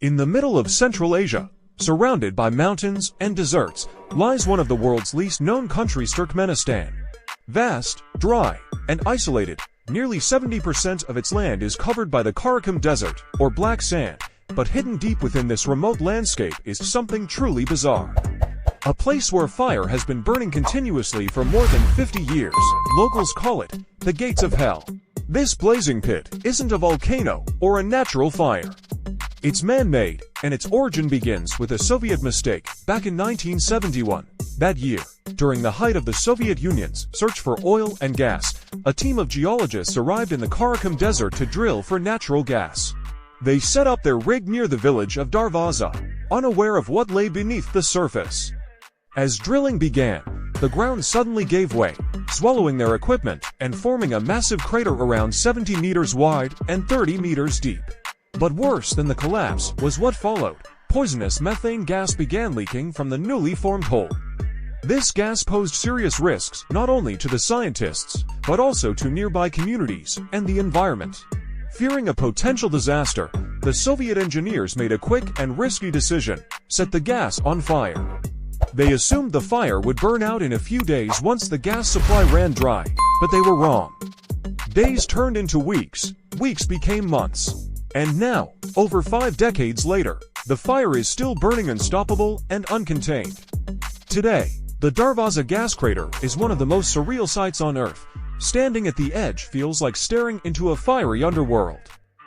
In the middle of Central Asia, surrounded by mountains and deserts, lies one of the world's least known countries, Turkmenistan. Vast, dry, and isolated, nearly 70% of its land is covered by the Karakum Desert, or black sand, but hidden deep within this remote landscape is something truly bizarre. A place where fire has been burning continuously for more than 50 years. Locals call it the Gates of Hell. This blazing pit isn't a volcano or a natural fire. It's man-made, and its origin begins with a Soviet mistake back in 1971. That year, during the height of the Soviet Union's search for oil and gas, a team of geologists arrived in the Karakum Desert to drill for natural gas. They set up their rig near the village of Darvaza, unaware of what lay beneath the surface. As drilling began, the ground suddenly gave way, swallowing their equipment and forming a massive crater around 70 meters wide and 30 meters deep. But worse than the collapse was what followed. Poisonous methane gas began leaking from the newly formed hole. This gas posed serious risks not only to the scientists, but also to nearby communities and the environment. Fearing a potential disaster, the Soviet engineers made a quick and risky decision: set the gas on fire. They assumed the fire would burn out in a few days once the gas supply ran dry, but they were wrong. Days turned into weeks, weeks became months. And now, over 5 decades later, the fire is still burning unstoppable and uncontained. Today, the Darvaza Gas Crater is one of the most surreal sights on Earth. Standing at the edge feels like staring into a fiery underworld.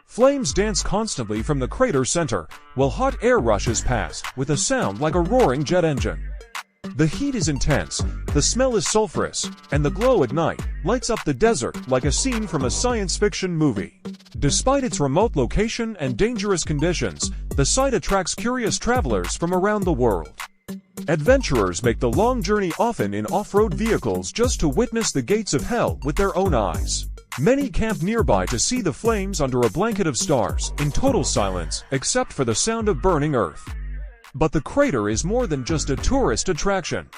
Flames dance constantly from the crater center, while hot air rushes past with a sound like a roaring jet engine. The heat is intense, the smell is sulfurous, and the glow at night lights up the desert like a scene from a science fiction movie. Despite its remote location and dangerous conditions, the site attracts curious travelers from around the world. Adventurers make the long journey, often in off-road vehicles, just to witness the gates of hell with their own eyes. Many camp nearby to see the flames under a blanket of stars, in total silence, except for the sound of burning earth. But the crater is more than just a tourist attraction.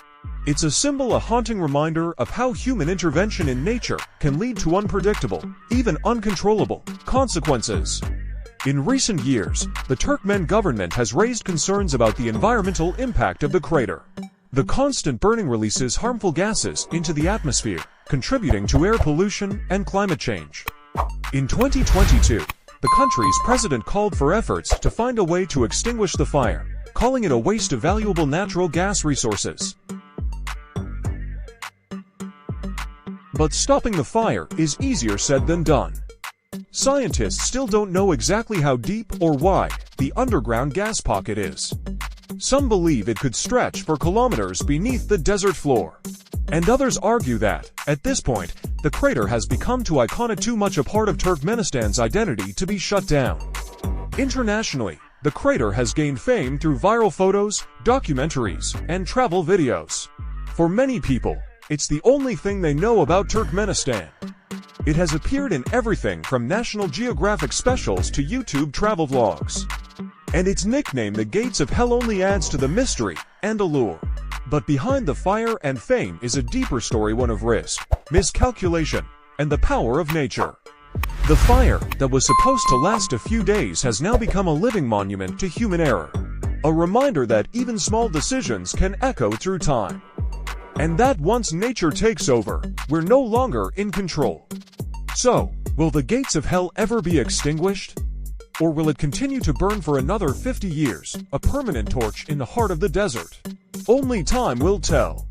It's a symbol, a haunting reminder of how human intervention in nature can lead to unpredictable, even uncontrollable, consequences. In recent years, the Turkmen government has raised concerns about the environmental impact of the crater. The constant burning releases harmful gases into the atmosphere, contributing to air pollution and climate change. In 2022, the country's president called for efforts to find a way to extinguish the fire, calling it a waste of valuable natural gas resources. But stopping the fire is easier said than done. Scientists still don't know exactly how deep or wide the underground gas pocket is. Some believe it could stretch for kilometers beneath the desert floor. And others argue that, at this point, the crater has become too iconic, too much a part of Turkmenistan's identity to be shut down. Internationally, the crater has gained fame through viral photos, documentaries, and travel videos. For many people, it's the only thing they know about Turkmenistan. It has appeared in everything from National Geographic specials to YouTube travel vlogs. And its nickname, the Gates of Hell, only adds to the mystery and allure. But behind the fire and fame is a deeper story, one of risk, miscalculation, and the power of nature. The fire that was supposed to last a few days has now become a living monument to human error. A reminder that even small decisions can echo through time. And that once nature takes over, we're no longer in control. So, will the gates of hell ever be extinguished? Or will it continue to burn for another 50 years, a permanent torch in the heart of the desert? Only time will tell.